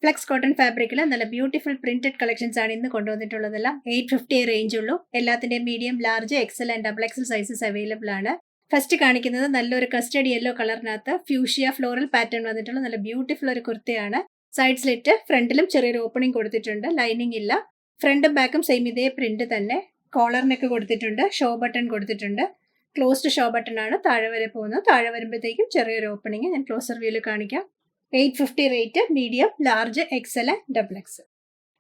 Flex cotton ഫാബ്രിക്കിൽ നല്ല beautiful printed collections ആണ് ഇന്ന് കൊണ്ടുവന്നിട്ടുള്ളതെല്ലാം. 850 റേഞ്ച് ഉള്ളൂ. എല്ലാത്തിന്റെയും medium, large, XL and double XL sizes available ആണ്. ഫസ്റ്റ് കാണിക്കുന്നത് നല്ലൊരു കസ്റ്റഡി യെല്ലോ കളറിനകത്ത് ഫ്യൂഷ്യ ഫ്ലോറൽ പാറ്റേൺ വന്നിട്ടുള്ള നല്ല ബ്യൂട്ടിഫുൾ ഒരു കുർത്തയാണ്. സൈഡ് സ്ലിറ്റ്, ഫ്രണ്ടിലും ചെറിയൊരു ഓപ്പണിംഗ് കൊടുത്തിട്ടുണ്ട്. ലൈനിങ് ഇല്ല. ഫ്രണ്ടും ബാക്കും സെയിം ഇതേ പ്രിന്റ് തന്നെ. കോളറിനൊക്കെ കൊടുത്തിട്ടുണ്ട്. ഷോ ബട്ടൺ കൊടുത്തിട്ടുണ്ട്. ക്ലോസ്ഡ് ഷോ ബട്ടൺ ആണ് താഴെ വരെ പോകുന്നത്. താഴെ വരുമ്പോഴത്തേക്കും ചെറിയൊരു ഓപ്പണിംഗ്. ഞാൻ ക്ലോസർ വ്യൂല് കാണിക്കാം. 850 rate, medium, large, XL and double Excel.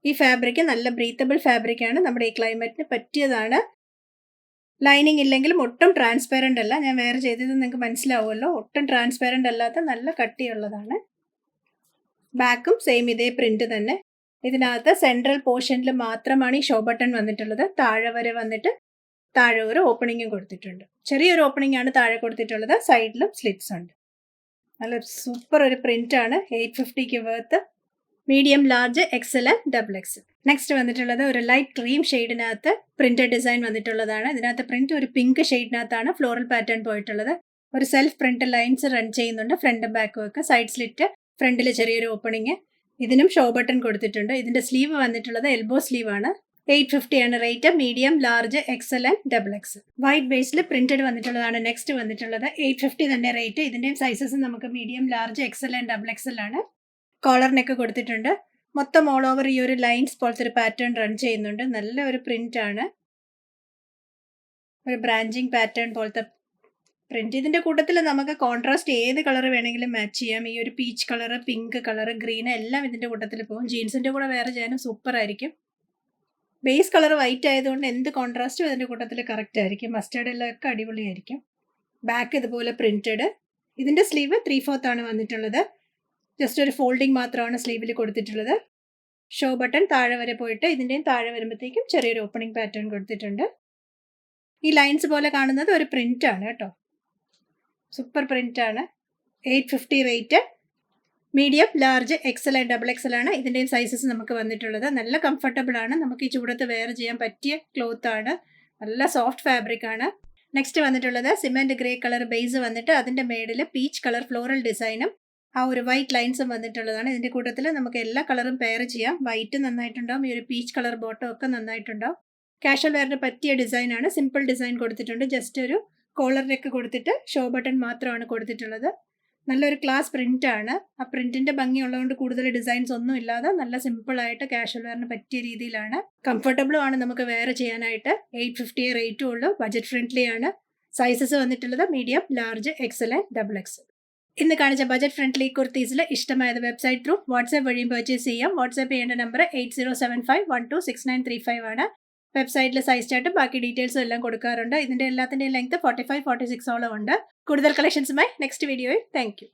ഈ ഫാബ്രിക് നല്ല ബ്രീത്തബിൾ ഫാബ്രിക് ആണ്. നമ്മുടെ ഈ ക്ലൈമറ്റിന് പറ്റിയതാണ്. ലൈനിങ് ഇല്ലെങ്കിലും ഒട്ടും ട്രാൻസ്പെറന്റ് അല്ല. ഞാൻ വേറെ ചെയ്തത് നിങ്ങൾക്ക് മനസ്സിലാവുമല്ലോ. ഒട്ടും ട്രാൻസ്പെറന്റ് അല്ലാത്ത നല്ല കട്ടിയുള്ളതാണ്. ബാക്കും സെയിം ഇതേ പ്രിന്റ് തന്നെ. ഇതിനകത്ത് സെൻട്രൽ പോർഷനിൽ മാത്രമാണ് ഈ ഷോ ബട്ടൺ വന്നിട്ടുള്ളത്. താഴെ വരെ വന്നിട്ട് താഴെ ഒരു ഓപ്പണിങ്ങും കൊടുത്തിട്ടുണ്ട്. ചെറിയൊരു ഓപ്പണിംഗ് ആണ് താഴെ കൊടുത്തിട്ടുള്ളത്. സൈഡിലും സ്ലിറ്റ്സ് ഉണ്ട്. നല്ല സൂപ്പർ ഒരു പ്രിന്റ് ആണ്. 850ക്ക് worth. Medium, large, XL and double XL. Next വന്നിട്ടുള്ളത് ഒരു ലൈറ്റ് ക്രീം ഷെയ്ഡിനകത്ത് പ്രിന്റഡ് ഡിസൈൻ വന്നിട്ടുള്ളതാണ്. ഇതിനകത്ത് പ്രിന്റ് ഒരു പിങ്ക് ഷെയ്ഡിനകത്താണ് ഫ്ലോറൽ പാറ്റേൺ പോയിട്ടുള്ളത്. ഒരു സെൽഫ് പ്രിന്റ് ലൈൻസ് റൺ ചെയ്യുന്നുണ്ട്. ഫ്രണ്ടും ബാക്കും ഒക്കെ. സൈഡ് സ്ലിറ്റ്, ഫ്രണ്ടിൽ ചെറിയൊരു ഓപ്പണിങ്. ഇതിനും ഷോ ബട്ടൺ കൊടുത്തിട്ടുണ്ട്. ഇതിന്റെ സ്ലീവ് വന്നിട്ടുള്ളത് എൽബോ സ്ലീവ് ആണ്. 850 ആണ് rate. Medium, large, XL and double Excel. White Basil printed വന്നിട്ടുള്ളതാണ് നെക്സ്റ്റ് വന്നിട്ടുള്ളത്. 850 തന്നെ റേറ്റ്. ഇതിന്റെയും സൈസസ് നമുക്ക് medium, large, XL and double Excel ആണ്. കോളറിനൊക്കെ കൊടുത്തിട്ടുണ്ട്. മൊത്തം ഓൾ ഓവർ ഈ ഒരു ലൈൻസ് പോലത്തെ ഒരു പാറ്റേൺ റൺ ചെയ്യുന്നുണ്ട്. നല്ല ഒരു പ്രിന്റ് ആണ്. ഒരു ബ്രാഞ്ചിങ് പാറ്റേൺ പോലത്തെ പ്രിന്റ്. ഇതിന്റെ കൂട്ടത്തിൽ നമുക്ക് കോൺട്രാസ്റ്റ് ഏത് കളർ വേണമെങ്കിലും മാച്ച് ചെയ്യാം. ഈ ഒരു peach colour, pink colour, green എല്ലാം ഇതിന്റെ കൂട്ടത്തിൽ പോകും. ജീൻസിന്റെ കൂടെ വേറെ ചെയ്യാനും സൂപ്പർ ആയിരിക്കും. ബേസ് കളർ വൈറ്റ് ആയതുകൊണ്ട് എന്ത് കോൺട്രാസ്റ്റും അതിന്റെ കൂട്ടത്തിൽ കറക്റ്റ് ആയിരിക്കും. മസ്റ്റേർഡ് എല്ലാം ഒക്കെ അടിപൊളിയായിരിക്കും. ബാക്ക് ഇതുപോലെ പ്രിന്റഡ്. ഇതിന്റെ സ്ലീവ് 3/4 ആണ് വന്നിട്ടുള്ളത്. ജസ്റ്റ് ഒരു ഫോൾഡിങ് മാത്രമാണ് സ്ലീവിൽ കൊടുത്തിട്ടുള്ളത്. ഷോ ബട്ടൺ താഴെ വരെ പോയിട്ട് ഇതിന്റെയും താഴെ വരുമ്പോഴത്തേക്കും ചെറിയൊരു ഓപ്പണിംഗ് പാറ്റേൺ കൊടുത്തിട്ടുണ്ട്. ഈ ലൈൻസ് പോലെ കാണുന്നത് ഒരു പ്രിന്റ് ആണ് കേട്ടോ. സൂപ്പർ പ്രിന്റ് ആണ്. 850 rate. Medium, large, XL and double Excel ആണ്. ഇതിൻ്റെയും സൈസസ് നമുക്ക് വന്നിട്ടുള്ളത്. നല്ല കംഫർട്ടബിൾ ആണ്. നമുക്ക് ഈ ചൂടത്ത് വെയർ ചെയ്യാൻ പറ്റിയ ക്ലോത്ത് ആണ്. നല്ല സോഫ്റ്റ് ഫാബ്രിക് ആണ്. നെക്സ്റ്റ് വന്നിട്ടുള്ളത് സിമെന്റ് ഗ്രേ കളർ ബേസ് വന്നിട്ട് അതിന്റെ മേഡിൽ പീച്ച് കളർ ഫ്ലോറൽ ഡിസൈനും ആ ഒരു വൈറ്റ് ലൈൻസും വന്നിട്ടുള്ളതാണ്. ഇതിന്റെ കൂട്ടത്തിൽ നമുക്ക് എല്ലാ കളറും പെയർ ചെയ്യാം. വൈറ്റ് നന്നായിട്ടുണ്ടാവും. ഈ ഒരു പീച്ച് കളർ ബോട്ടം ഒക്കെ നന്നായിട്ടുണ്ടാവും. കാഷ്വൽ വെയറിന് പറ്റിയ ഡിസൈൻ ആണ്. സിമ്പിൾ ഡിസൈൻ കൊടുത്തിട്ടുണ്ട്. ജസ്റ്റ് ഒരു കോളറിനൊക്കെ കൊടുത്തിട്ട് ഷോ ബട്ടൺ മാത്രമാണ് കൊടുത്തിട്ടുള്ളത്. നല്ലൊരു ക്ലാസ് പ്രിന്റ് ആണ്. ആ പ്രിന്റിന്റെ ഭംഗി ഉള്ളതുകൊണ്ട് കൂടുതൽ ഡിസൈൻസ് ഒന്നും ഇല്ലാതെ നല്ല സിമ്പിൾ ആയിട്ട് കാഷ്വൽ വെയറിന് പറ്റിയ രീതിയിലാണ്. കംഫർട്ടബിളും ആണ് നമുക്ക് വെയർ ചെയ്യാനായിട്ട്. 850 റേറ്റും ഉള്ളൂ. ബജറ്റ് ഫ്രണ്ട്ലി ആണ്. സൈസസ് വന്നിട്ടുള്ളത് medium, large, XL and double Excel. ഇന്ന് കാണിച്ച ബജറ്റ് ഫ്രണ്ട്ലി കുർത്തീസിൽ ഇഷ്ടമായത് വെബ്സൈറ്റ് ത്രൂ വാട്സ്ആപ്പ് വഴിയും പർച്ചേസ് ചെയ്യാം. വാട്സ്ആപ്പ് ചെയ്യേണ്ട നമ്പർ 8075126935 ആണ്. വെബ്സൈറ്റിൽ സൈസ് ചാർട്ടും ബാക്കി ഡീറ്റെയിൽസും എല്ലാം കൊടുക്കാറുണ്ട്. ഇതിന്റെ എല്ലാത്തിന്റെയും ലെങ്ത് 45-46 ഉണ്ട്. കൂടുതൽ കളക്ഷൻസുമായി നെക്സ്റ്റ് വീഡിയോയിൽ. Thank you.